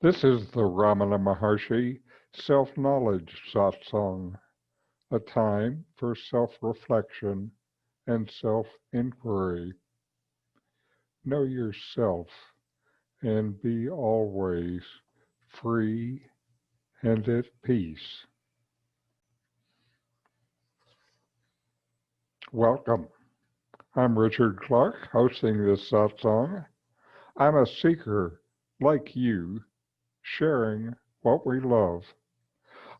This is the Ramana Maharshi Self-Knowledge Satsang, a time for self-reflection and self-inquiry. Know yourself and be always free and at peace. Welcome. I'm Richard Clarke, hosting this satsang. I'm a seeker like you, sharing what we love.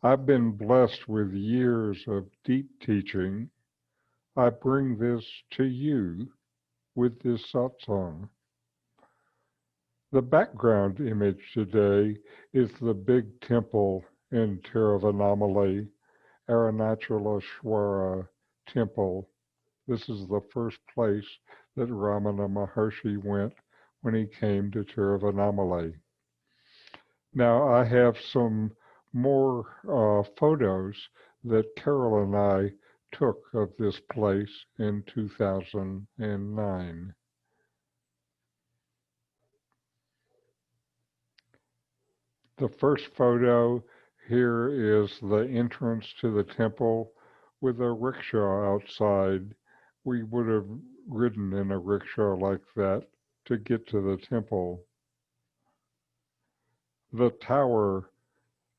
I've been blessed with years of deep teaching. I bring this to you with this satsang. The background image today is the big temple in Tiruvannamalai, Arunachaleshwara temple. This is the first place that Ramana Maharshi went when he came to Tiruvannamalai. Now I have some more photos that Carol and I took of this place in 2009. The first photo here is the entrance to the temple with a rickshaw outside. We would have ridden in a rickshaw like that to get to the temple. The tower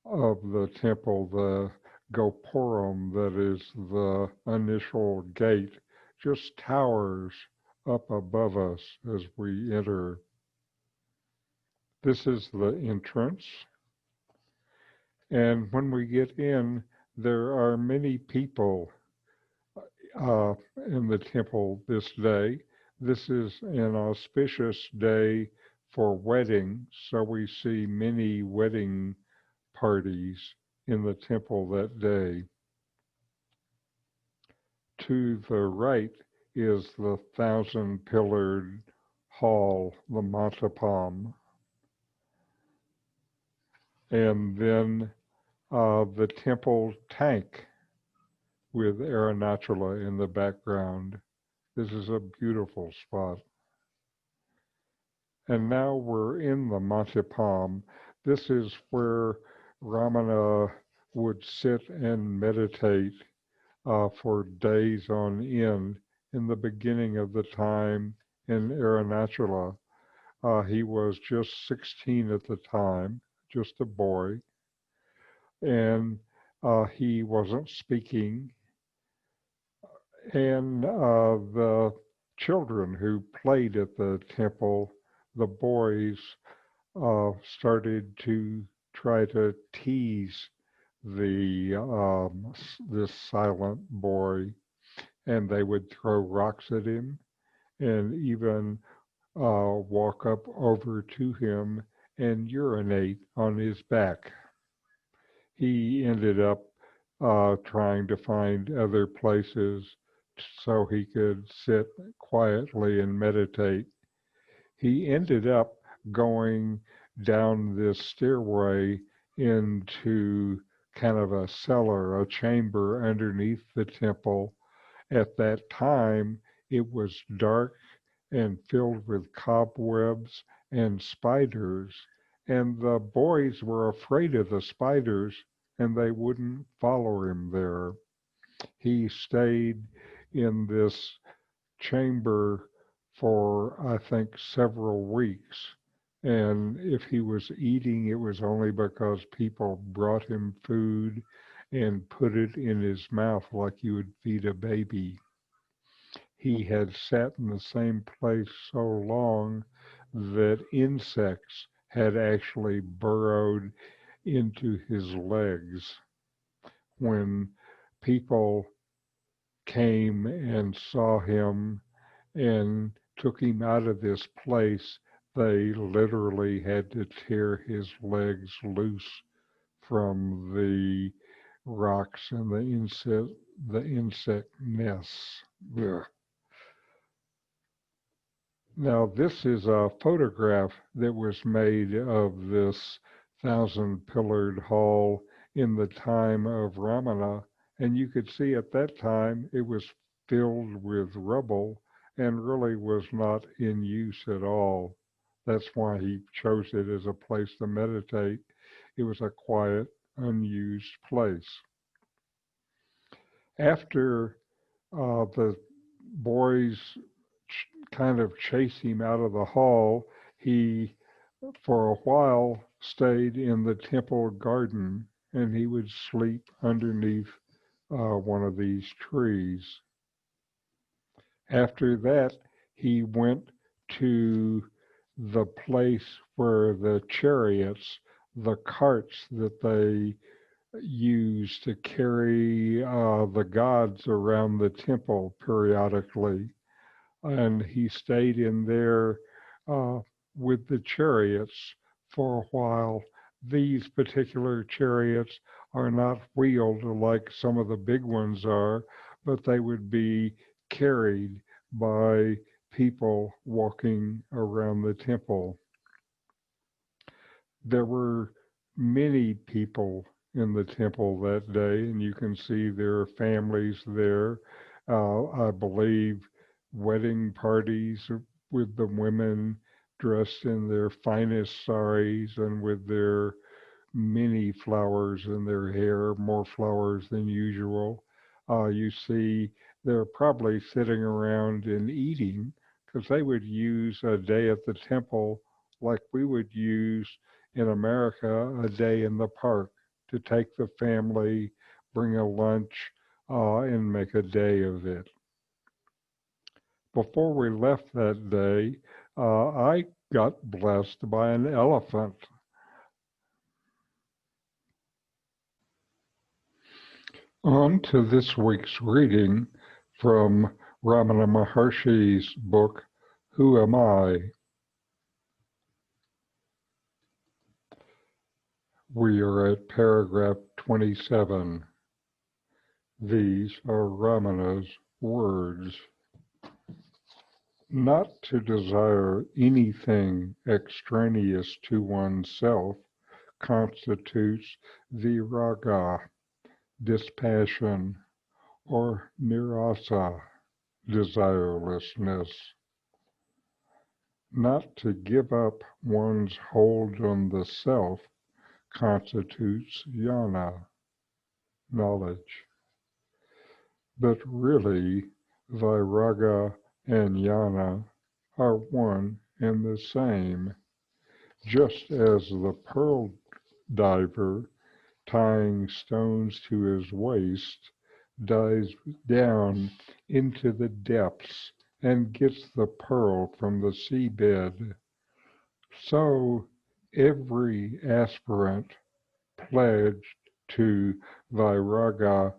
of the temple, the Gopuram, that is the initial gate, just towers up above us as we enter. This is the entrance. And when we get in, there are many people in the temple this day. This is an auspicious day for wedding, so we see many wedding parties in the temple that day. To the right is the 1,000-pillared hall, the Mandapam. And then the temple tank with Arunachala in the background. This is a beautiful spot. And now we're in the Mandapam. This is where Ramana would sit and meditate for days on end in the beginning of the time in Arunachala. He was just 16 at the time, just a boy, and he wasn't speaking. And the children who played at the temple, the boys, started to try to tease this silent boy, and they would throw rocks at him and even walk up over to him and urinate on his back. He ended up trying to find other places so he could sit quietly and meditate. He ended up going down this stairway into kind of a cellar, a chamber underneath the temple. At that time, it was dark and filled with cobwebs and spiders, and the boys were afraid of the spiders, and they wouldn't follow him there. He stayed in this chamber for, I think, several weeks. And if he was eating, it was only because people brought him food and put it in his mouth like you would feed a baby. He had sat in the same place so long that insects had actually burrowed into his legs. When people came and saw him and took him out of this place, they literally had to tear his legs loose from the rocks and the insect nests. Ugh. Now this is a photograph that was made of this 1,000-pillared hall in the time of Ramana, and you could see at that time it was filled with rubble and really was not in use at all. That's why he chose it as a place to meditate. It was a quiet, unused place. After the boys kind of chased him out of the hall, he, for a while, stayed in the temple garden, and he would sleep underneath one of these trees. After that, he went to the place where the chariots, the carts that they used to carry the gods around the temple periodically, and he stayed in there with the chariots for a while. These particular chariots are not wheeled like some of the big ones are, but they would be carried by people walking around the temple. There were many people in the temple that day, and you can see their families there. I believe wedding parties with the women dressed in their finest saris and with their many flowers in their hair, more flowers than usual. You see they're probably sitting around and eating, because they would use a day at the temple like we would use in America a day in the park, to take the family, bring a lunch, and make a day of it. Before we left that day, I got blessed by an elephant. On to this week's reading from Ramana Maharshi's book, Who Am I? We are at paragraph 27. These are Ramana's words. Not to desire anything extraneous to oneself constitutes vairaga, dispassion, or nirasa, desirelessness. Not to give up one's hold on the self constitutes jnana, knowledge. But really, vairaga and jnana are one and the same, just as the pearl diver tying stones to his waist dives down into the depths and gets the pearl from the seabed. So every aspirant pledged to vairaga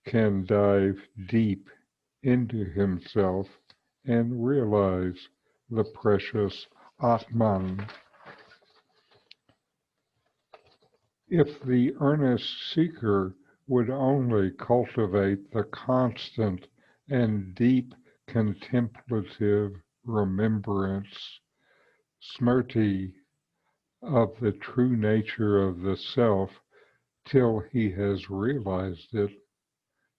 can dive deep into himself and realize the precious Atman. If the earnest seeker would only cultivate the constant and deep contemplative remembrance, smrti, of the true nature of the self till he has realized it,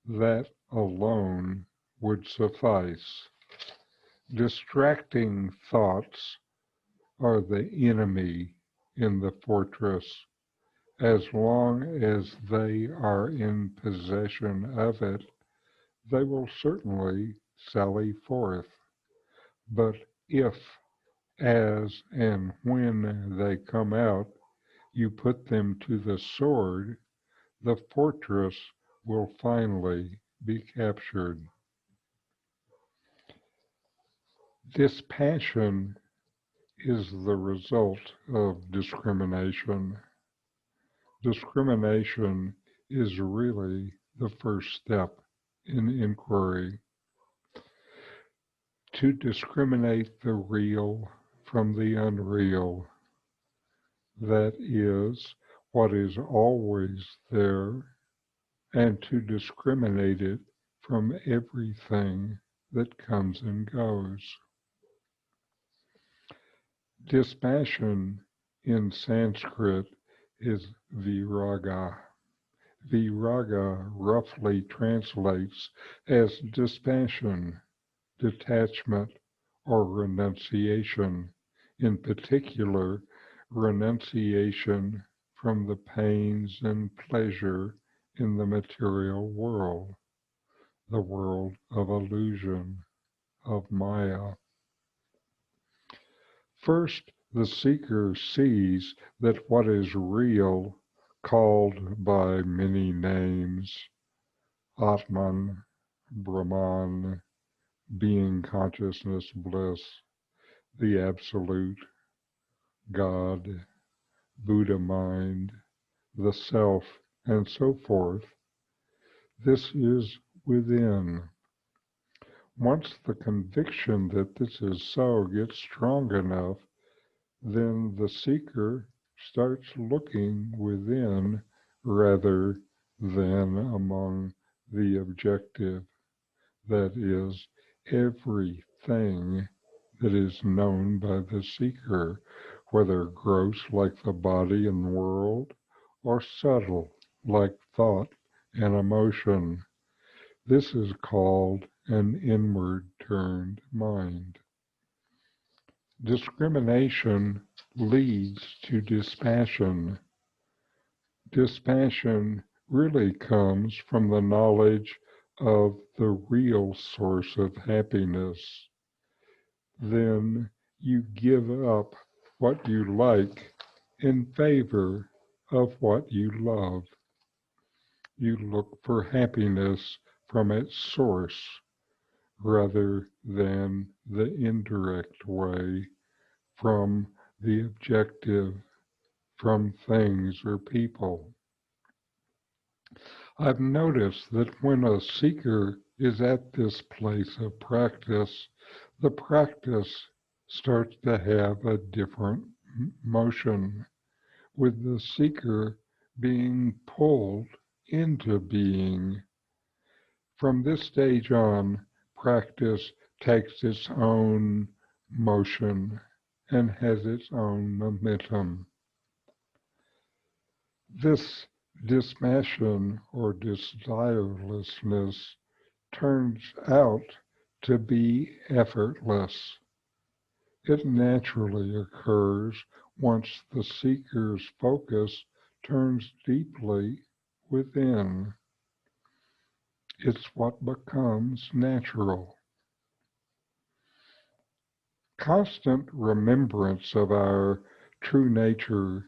that alone would suffice. Distracting thoughts are the enemy in the fortress. As long as they are in possession of it, they will certainly sally forth. But if, as and when they come out, you put them to the sword, the fortress will finally be captured. Dispassion is the result of discrimination. Discrimination is really the first step in inquiry. To discriminate the real from the unreal, that is, what is always there, and to discriminate it from everything that comes and goes. Dispassion in Sanskrit is vairaga. Vairaga roughly translates as dispassion, detachment, or renunciation in particular, renunciation from the pains and pleasure in the material world, the world of illusion, of Maya. First, the seeker sees that what is real, called by many names, Atman, Brahman, being, consciousness, bliss, the Absolute, God, Buddha mind, the Self, and so forth, this is within. Once the conviction that this is so gets strong enough, then the seeker starts looking within rather than among the objective, that is, everything that is known by the seeker, whether gross like the body and world, or subtle like thought and emotion. This is called an inward-turned mind. Discrimination leads to dispassion. Dispassion really comes from the knowledge of the real source of happiness. Then you give up what you like in favor of what you love. You look for happiness from its source rather than the indirect way, from the objective, from things or people. I've noticed that when a seeker is at this place of practice, the practice starts to have a different motion, with the seeker being pulled into being. From this stage on, practice takes its own motion and has its own momentum. This dispassion or desirelessness turns out to be effortless. It naturally occurs once the seeker's focus turns deeply within. It's what becomes natural. Constant remembrance of our true nature,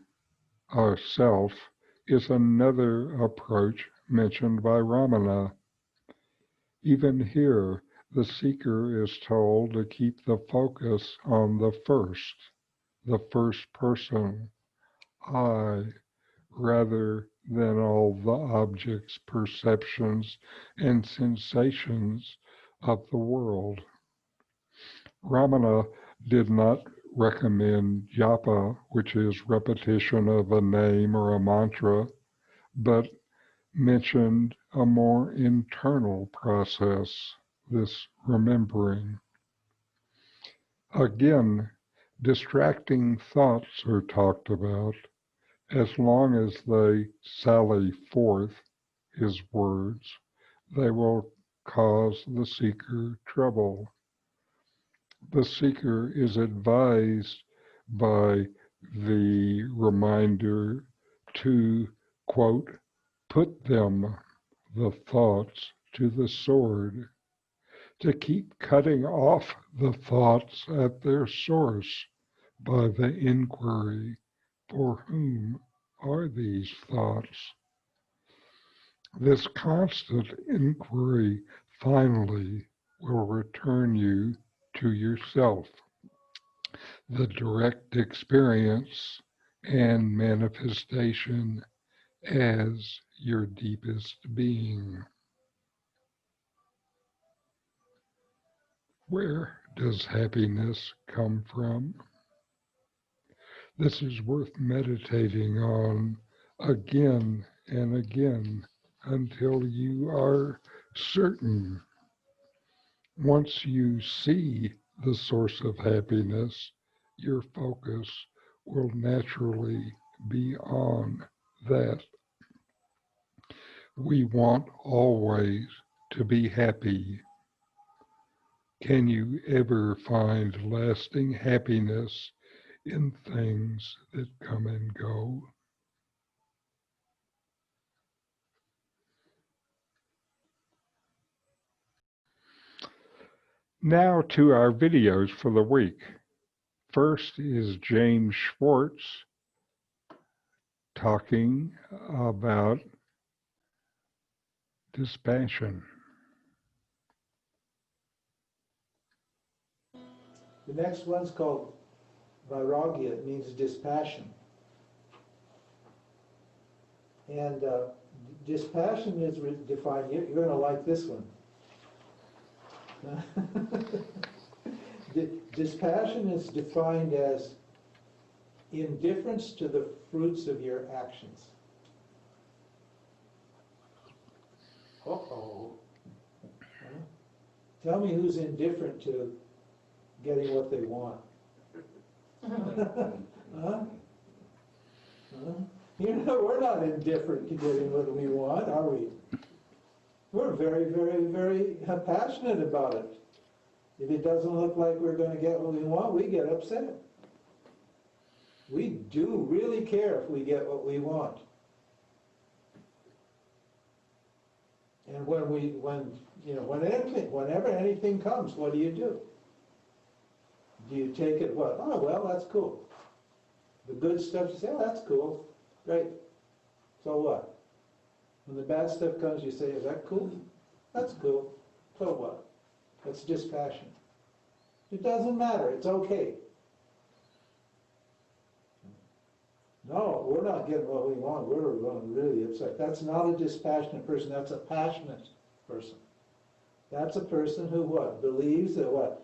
our self, is another approach mentioned by Ramana. Even here, the seeker is told to keep the focus on the first person, I, rather than all the objects, perceptions, and sensations of the world. Ramana did not recommend japa, which is repetition of a name or a mantra, but mentioned a more internal process, this remembering. Again, distracting thoughts are talked about. As long as they sally forth, his words, they will cause the seeker trouble. The seeker is advised by the reminder to, quote, put them, the thoughts, to the sword, to keep cutting off the thoughts at their source by the inquiry, for whom are these thoughts? This constant inquiry finally will return you to yourself, the direct experience and manifestation as your deepest being. Where does happiness come from? This is worth meditating on again and again until you are certain. Once you see the source of happiness, your focus will naturally be on that. We want always to be happy. Can you ever find lasting happiness in things that come and go. Now to our videos for the week. First is James Schwartz talking about dispassion. The next one's called vairaga. It means dispassion. And dispassion is defined, you're going to like this one. Dispassion is defined as indifference to the fruits of your actions. Uh-oh. Huh? Tell me who's indifferent to getting what they want. Huh? Huh? You know, we're not indifferent to getting what we want, are we? We're very, very, very passionate about it. If it doesn't look like we're going to get what we want, we get upset. We do really care if we get what we want. And whenever anything comes, what do? Do you take it, what? Oh, well, that's cool. The good stuff, you say, oh, that's cool. Great. So what? When the bad stuff comes, you say, is that cool? That's cool. So what? That's dispassion. It doesn't matter. It's okay. No, we're not getting what we want. We're really upset. That's not a dispassionate person. That's a passionate person. That's a person who what? Believes that what?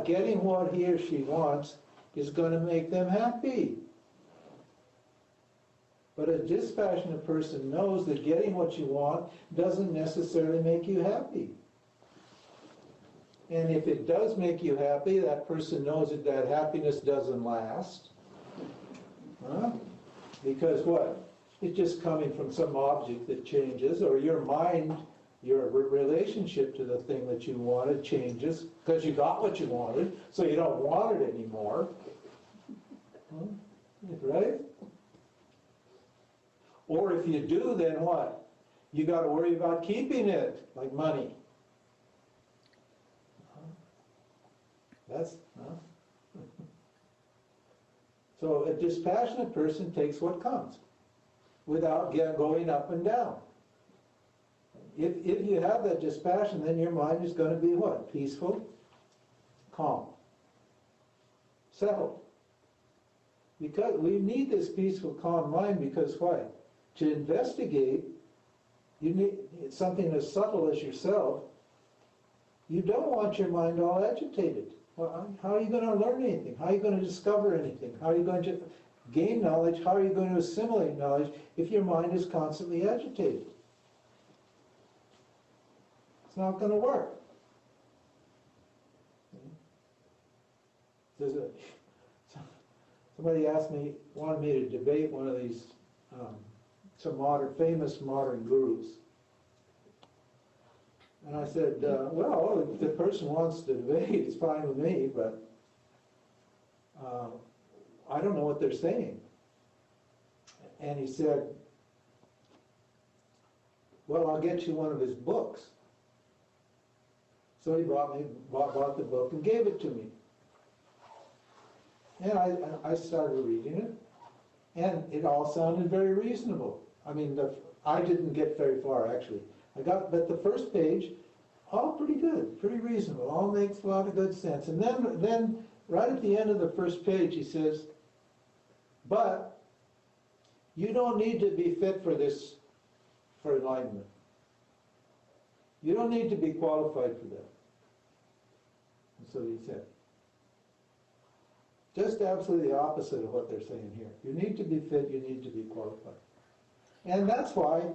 Getting what he or she wants is going to make them happy. But a dispassionate person knows that getting what you want doesn't necessarily make you happy. And if it does make you happy, that person knows that that happiness doesn't last. Huh? Because what? It's just coming from some object that changes, or your mind, your relationship to the thing that you wanted changes because you got what you wanted, so you don't want it anymore. Huh? Right? Or if you do, then what? You got to worry about keeping it, like money. That's, so a dispassionate person takes what comes without going up and down. If you have that dispassion, then your mind is going to be what? Peaceful, calm, settled. Because we need this peaceful, calm mind because why? To investigate, you need something as subtle as yourself. You don't want your mind all agitated. Well, how are you going to learn anything? How are you going to discover anything? How are you going to gain knowledge? How are you going to assimilate knowledge if your mind is constantly agitated? It's not going to work. Somebody wanted me to debate one of these, some famous modern gurus. And I said, well, if the person wants to debate, it's fine with me, but I don't know what they're saying. And he said, well, I'll get you one of his books. So he bought the book and gave it to me. And I started reading it, and it all sounded very reasonable. I mean, I didn't get very far, actually. But the first page, all pretty good, pretty reasonable, all makes a lot of good sense. And then right at the end of the first page, he says, but you don't need to be fit for enlightenment. You don't need to be qualified for that. And so he said, just absolutely the opposite of what they're saying here. You need to be fit, you need to be qualified. And that's why,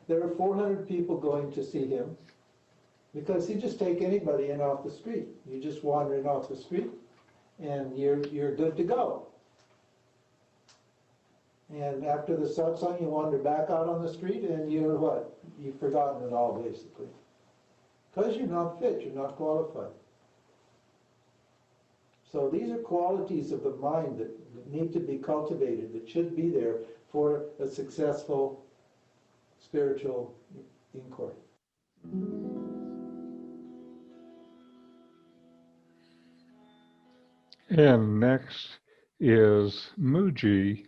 there are 400 people going to see him, because he just take anybody in off the street. You just wander in off the street, and you're good to go. And after the satsang, you wander back out on the street, and you're what? You've forgotten it all, basically. Because you're not fit, you're not qualified. So these are qualities of the mind that need to be cultivated, that should be there for a successful spiritual inquiry. And next is Muji,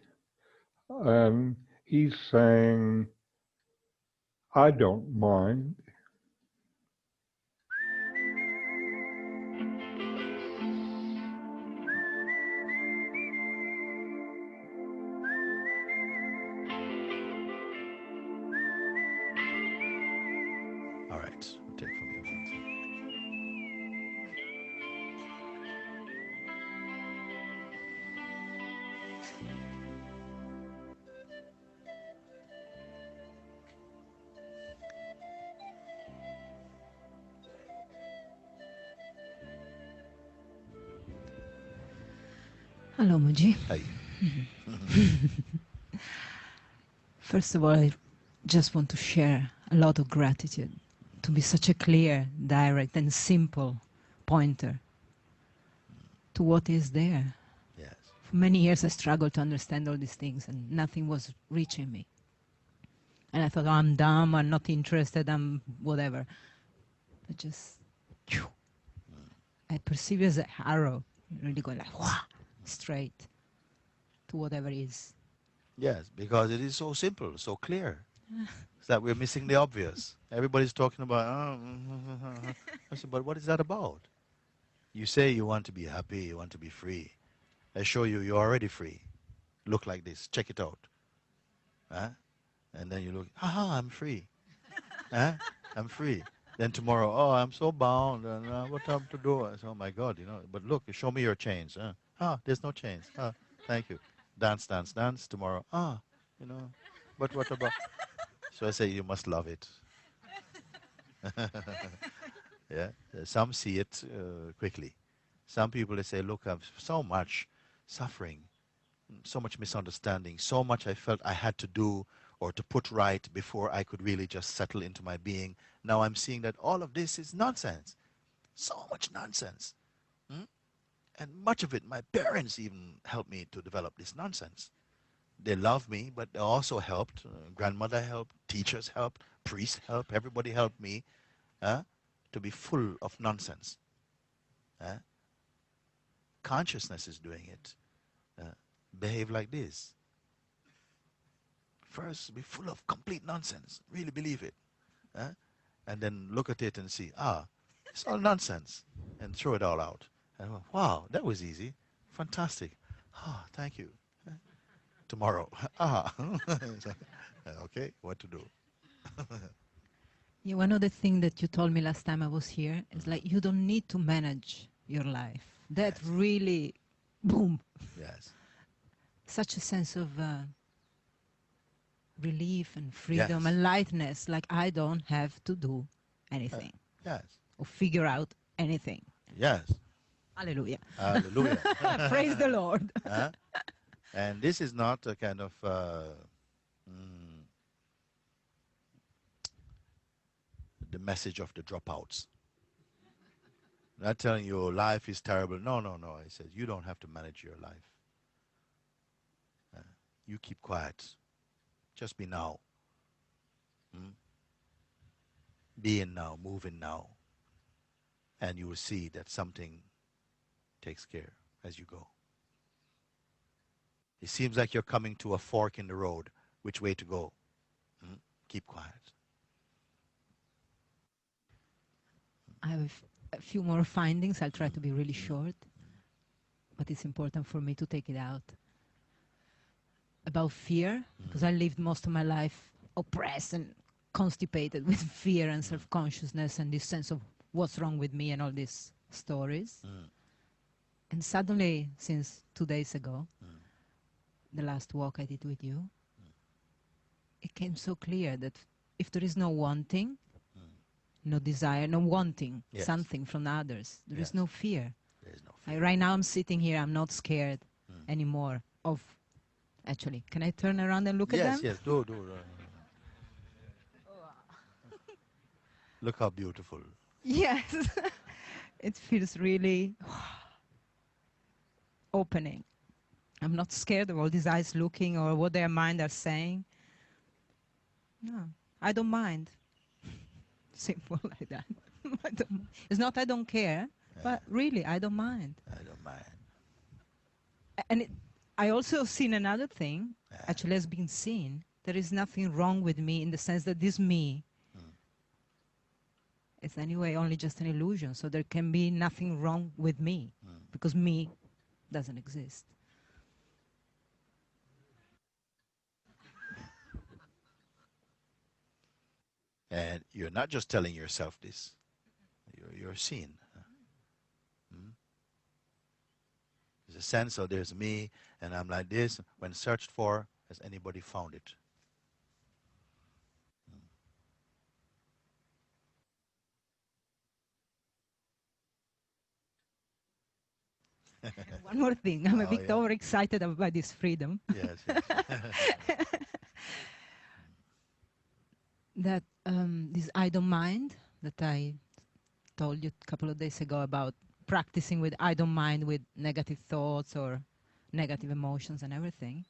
and he's saying, I don't mind. All right, we'll take from you. Hello, Muji. Hey. First of all, I just want to share a lot of gratitude to be such a clear, direct, and simple pointer to what is there. Yes. For many years, I struggled to understand all these things, and nothing was reaching me. And I thought, oh, I'm dumb, I'm not interested, I'm whatever. But just, I perceive it as an arrow, really going like, wah, straight to whatever is. Yes, because it is so simple, so clear. It's that we're missing the obvious. Everybody's talking about, I said, but what is that about? You say you want to be happy, you want to be free. I show you, you're already free. Look like this, check it out. Huh? And then you look, haha, I'm free. Huh? I'm free. Then tomorrow, oh, I'm so bound, and what I'm to do? I say, oh my God, but look, show me your chains. There's no chains. Thank you. Dance, dance, dance. Tomorrow, but what about? So I say, you must love it. Yeah. Some see it quickly. Some people, they say, look, I've so much suffering, so much misunderstanding, so much I felt I had to do or to put right before I could really just settle into my being. Now I'm seeing that all of this is nonsense. So much nonsense. And much of it, my parents even helped me to develop this nonsense. They love me, but they also helped. Grandmother helped, teachers helped, priests helped, everybody helped me to be full of nonsense. Consciousness is doing it. Behave like this. First, be full of complete nonsense. Really believe it. And then look at it and see, it's all nonsense. And throw it all out. And wow, that was easy. Fantastic. Thank you. Tomorrow. Okay, what to do? Yeah, one of the things that you told me last time I was here is like, you don't need to manage your life. That Yes. really, boom. Yes. Such a sense of relief and freedom Yes. and lightness, like I don't have to do anything Yes. or figure out anything. Yes. Hallelujah. Hallelujah. Praise the Lord. And this is not a kind of the message of the dropouts. Not telling you life is terrible. No, no, no. I said you don't have to manage your life. You keep quiet. Just be now. Being now, moving now. And you will see that something takes care as you go. It seems like you're coming to a fork in the road. Which way to go? Keep quiet. I have a few more findings. I'll try to be really short, but it's important for me to take it out. About fear, because I lived most of my life oppressed and constipated with fear and self-consciousness and this sense of what's wrong with me and all these stories. And suddenly, since 2 days ago, the last walk I did with you, it came so clear that if there is no wanting, no desire, no wanting something from others, there is no fear. There is no fear. Right now I'm sitting here, I'm not scared anymore of... Actually, can I turn around and look at them? Yes, do. Look how beautiful. Yes. It feels really... opening. I'm not scared of all these eyes looking or what their mind are saying. No, I don't mind. Simple like that. It's not I don't care, but really I don't mind. I don't mind. And I also seen another thing, actually has been seen. There is nothing wrong with me in the sense that this me is anyway only just an illusion. So there can be nothing wrong with me because me doesn't exist. And you're not just telling yourself this. You're seeing. There's a sense of there's me, and I'm like this. When searched for, has anybody found it? One more thing, I'm a bit Yeah. overexcited about this freedom. Yes. That this I don't mind that I told you a couple of days ago about practicing with I don't mind with negative thoughts or negative emotions and everything.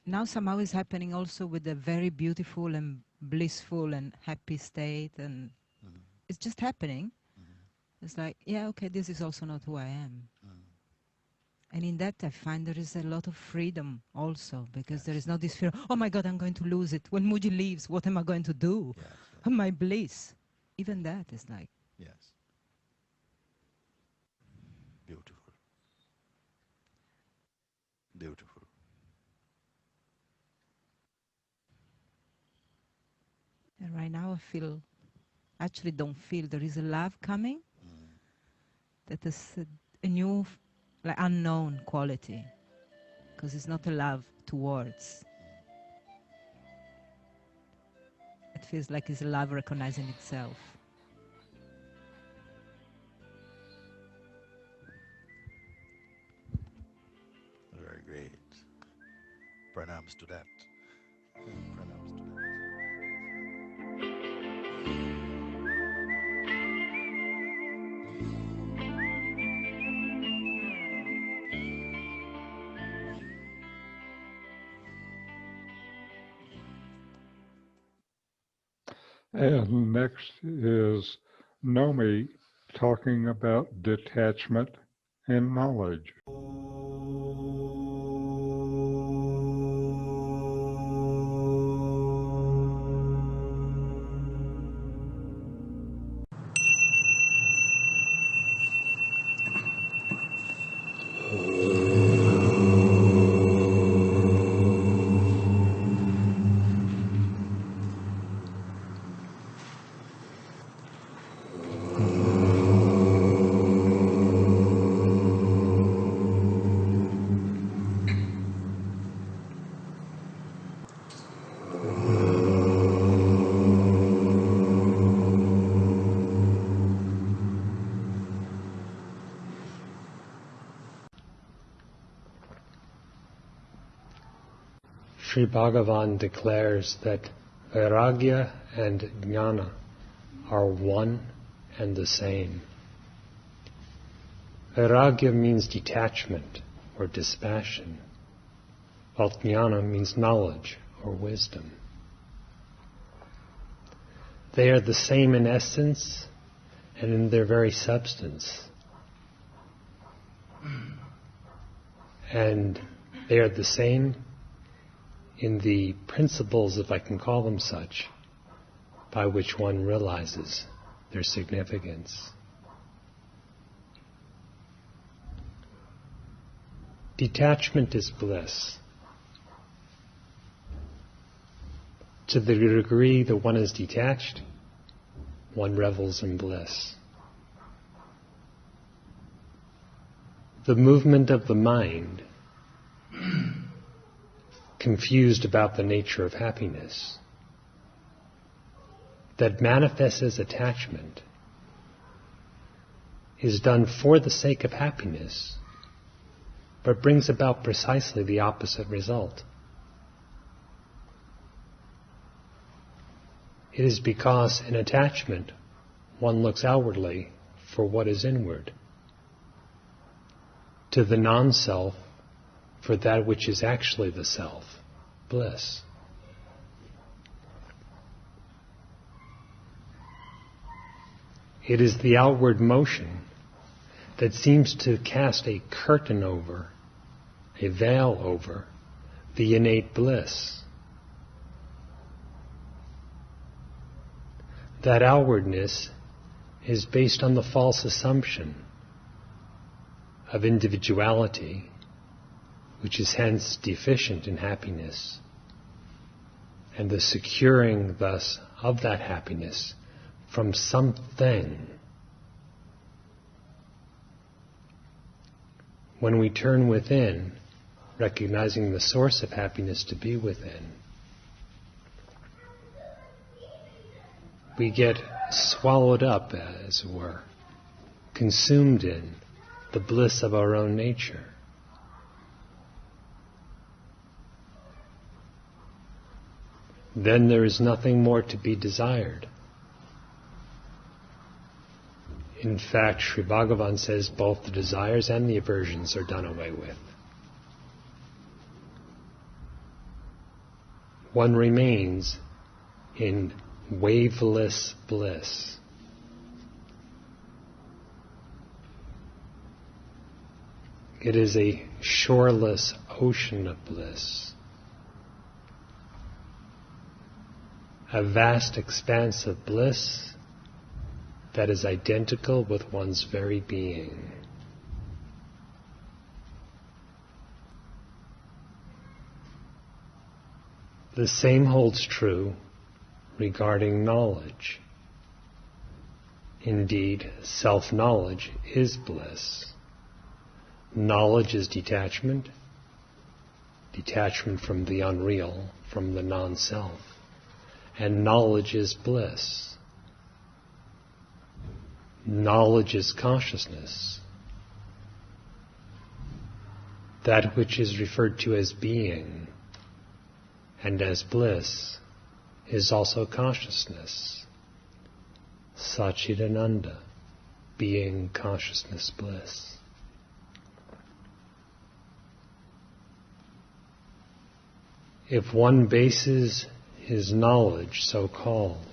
Now somehow is happening also with a very beautiful and blissful and happy state, and it's just happening. It's like, yeah, okay, this is also not who I am. And in that I find there is a lot of freedom also, because there is not this fear, oh my God, I'm going to lose it. When Muji leaves, what am I going to do? My bliss. Even that is like... Yes. Beautiful. Beautiful. And right now I feel, actually don't feel, there is a love coming that is a new, like unknown quality, because it's not a love towards. It feels like it's a love recognizing itself. Very great. Pranams to that. Pranams to that. And next is Nomi talking about detachment and knowledge. Sri Bhagavan declares that vairagya and jnana are one and the same. Vairagya means detachment or dispassion, while jnana means knowledge or wisdom. They are the same in essence and in their very substance. And they are the same in the principles, if I can call them such, by which one realizes their significance. Detachment is bliss. To the degree that one is detached, one revels in bliss. The movement of the mind, confused about the nature of happiness, that manifests as attachment, is done for the sake of happiness, but brings about precisely the opposite result. It is because in attachment one looks outwardly for what is inward. to the non-self for that which is actually the self, bliss. It is the outward motion that seems to cast a curtain over, a veil over, the innate bliss. That outwardness is based on the false assumption of individuality, which is hence deficient in happiness, and the securing thus of that happiness from something. When we turn within, recognizing the source of happiness to be within, we get swallowed up, as it were, consumed in the bliss of our own nature. Then there is nothing more to be desired. In fact, Sri Bhagavan says both the desires and the aversions are done away with. One remains in waveless bliss. It is a shoreless ocean of bliss, a vast expanse of bliss that is identical with one's very being. The same holds true regarding knowledge. Indeed, self-knowledge is bliss. Knowledge is detachment, detachment from the unreal, from the non-self. And knowledge is bliss. Knowledge is consciousness. That which is referred to as being and as bliss is also consciousness. Satchidananda, being, consciousness, bliss. If one bases his knowledge, so-called,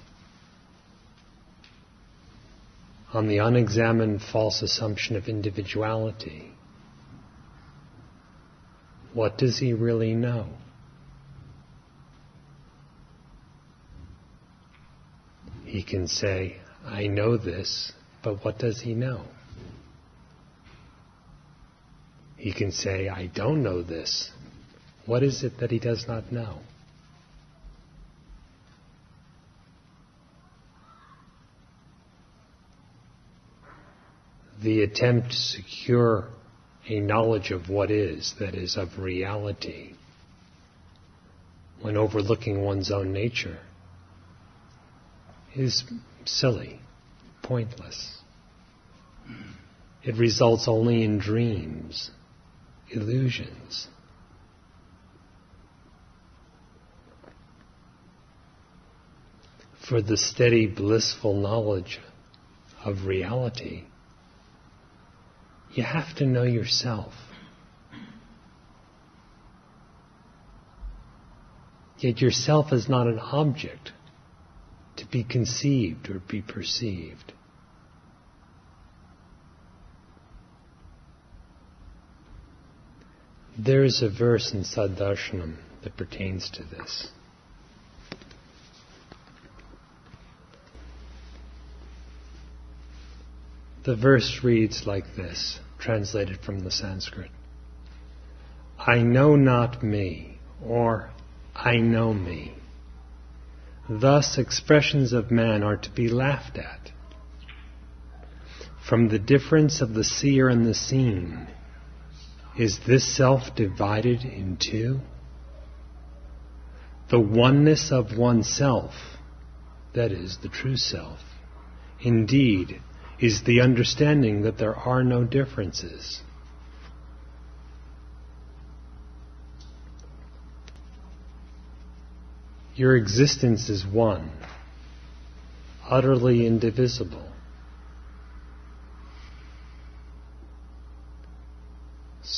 on the unexamined false assumption of individuality, what does he really know? He can say, I know this, but what does he know? He can say, I don't know this. What is it that he does not know? The attempt to secure a knowledge of what is, that is, of reality, when overlooking one's own nature, is silly, pointless. It results only in dreams, illusions. For the steady, blissful knowledge of reality, you have to know yourself. Yet yourself is not an object to be conceived or be perceived. There is a verse in Saddarshanam that pertains to this. The verse reads like this, translated from the Sanskrit. I know not me, or I know me. Thus expressions of man are to be laughed at. From the difference of the seer and the seen, is this self divided in two? The oneness of oneself, that is, the true self, indeed, is the understanding that there are no differences. Your existence is one, utterly indivisible.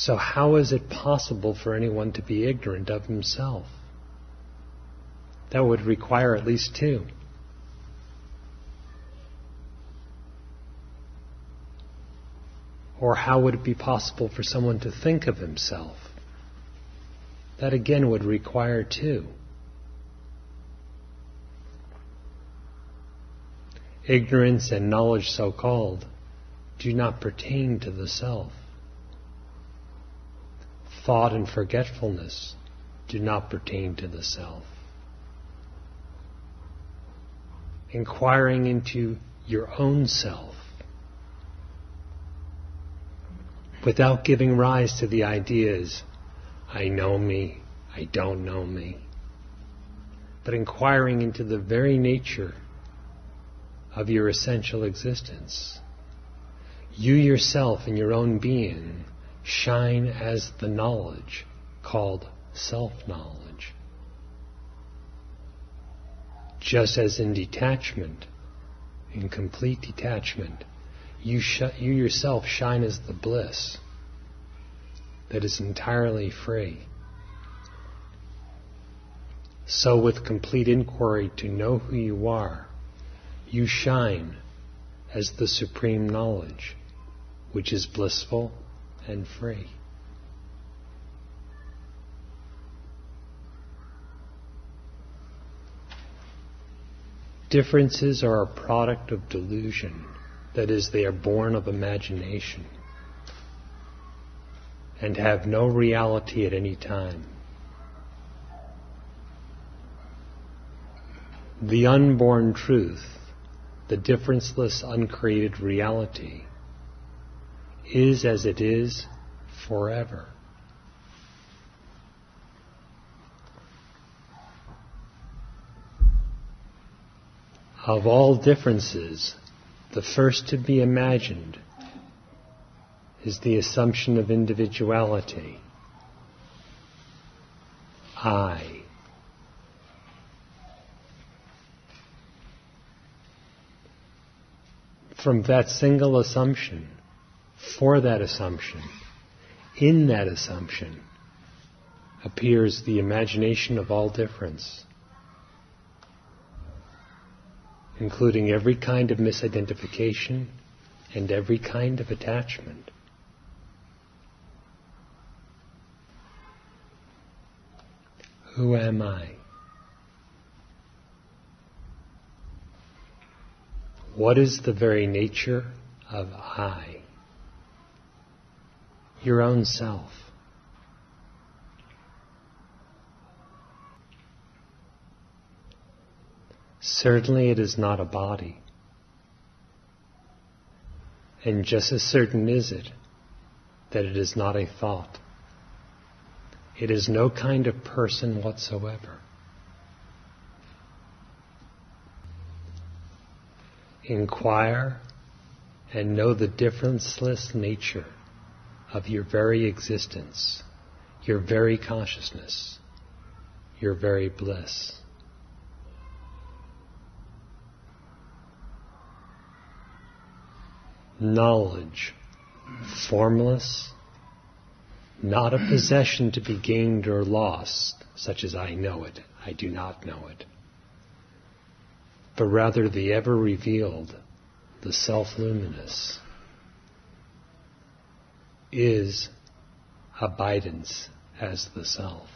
So how is it possible for anyone to be ignorant of himself? That would require at least two. Or how would it be possible for someone to think of himself? That again would require two. Ignorance and knowledge so-called do not pertain to the self. Thought and forgetfulness do not pertain to the self. Inquiring into your own self without giving rise to the ideas, I know me, I don't know me, but inquiring into the very nature of your essential existence. You yourself in your own being shine as the knowledge called self-knowledge. Just as in detachment, in complete detachment, you yourself shine as the bliss that is entirely free. So with complete inquiry to know who you are, you shine as the supreme knowledge, which is blissful and free. Differences are a product of delusion. That is, they are born of imagination and have no reality at any time. The unborn truth, the differenceless, uncreated reality, is as it is forever. Of all differences, the first to be imagined is the assumption of individuality. I. From that single assumption, for that assumption, in that assumption, appears the imagination of all difference, including every kind of misidentification and every kind of attachment. Who am I? What is the very nature of I? Your own self. Certainly it is not a body. And just as certain is it that it is not a thought. It is no kind of person whatsoever. Inquire and know the differenceless nature of your very existence, your very consciousness, your very bliss. Knowledge, formless, not a possession to be gained or lost, such as I know it, I do not know it, but rather the ever-revealed, the self-luminous, is abidance as the self.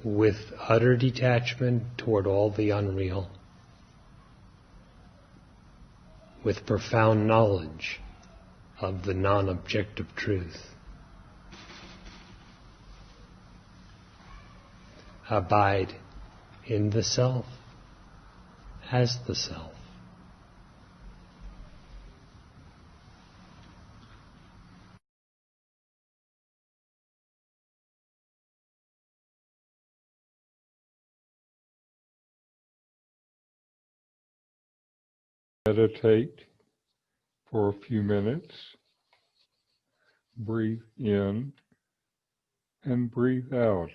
With utter detachment toward all the unreal, with profound knowledge of the non-objective truth, abide in the self as the self. Meditate for a few minutes. Breathe in and breathe out.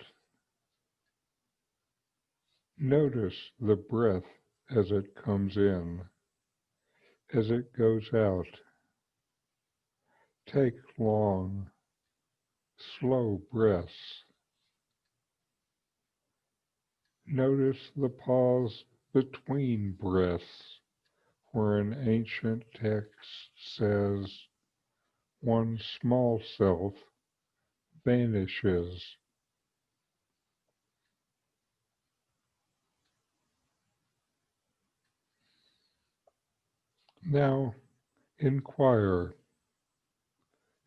Notice the breath as it comes in, as it goes out. Take long, slow breaths. Notice the pause between breaths, where an ancient text says, one small self vanishes. Now inquire,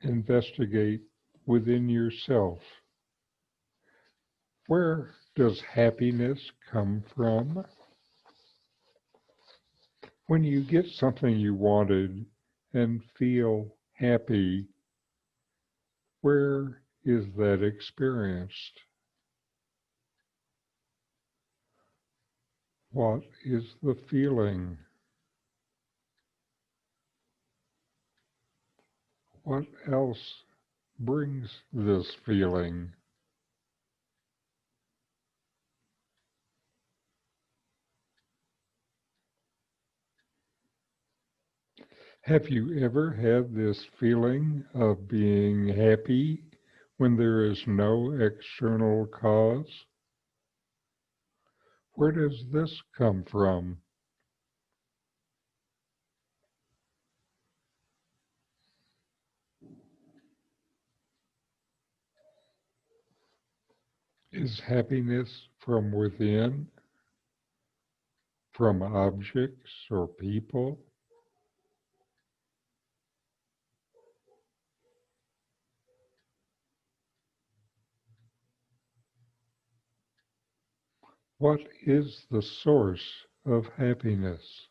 investigate within yourself. Where does happiness come from? When you get something you wanted and feel happy, where is that experienced? What is the feeling? What else brings this feeling? Have you ever had this feeling of being happy when there is no external cause? Where does this come from? Is happiness from within, from objects or people? What is the source of happiness?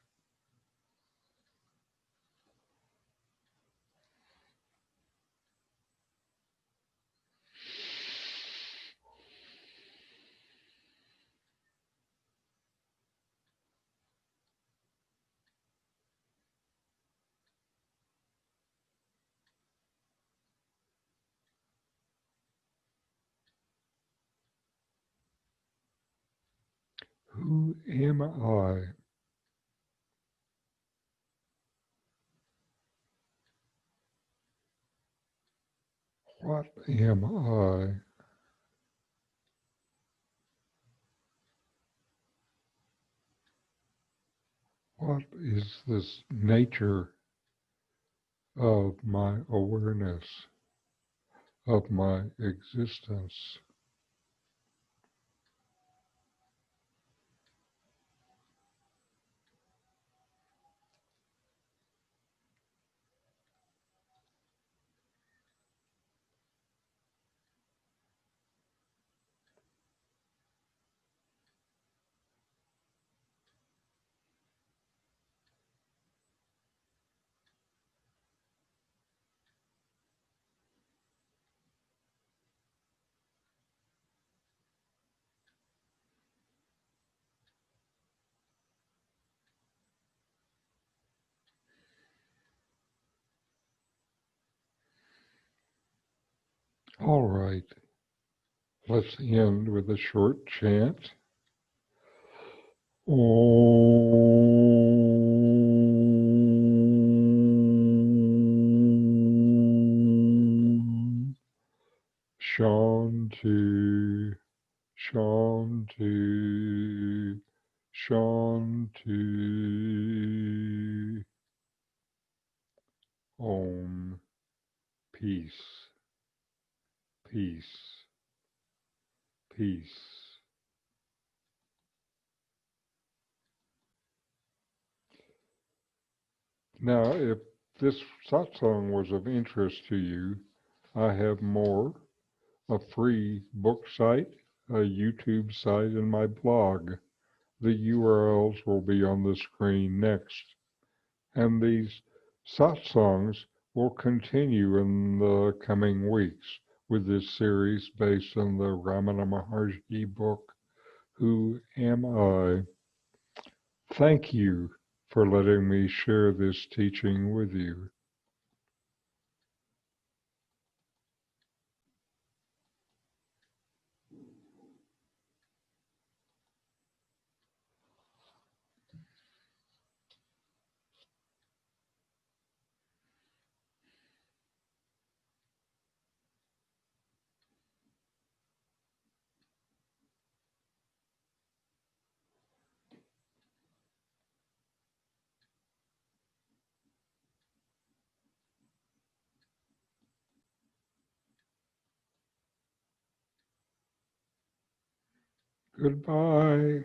Who am I? What am I? What is this nature of my awareness, of my existence? All right, let's end with a short chant. Om Shanti, Shanti, Shanti. Om, peace, peace, peace. Now, if this satsang was of interest to you, I have more, a free book site, a YouTube site, and my blog. The URLs will be on the screen next. And these satsangs will continue in the coming weeks with this series based on the Ramana Maharshi book, Who Am I? Thank you for letting me share this teaching with you. Goodbye.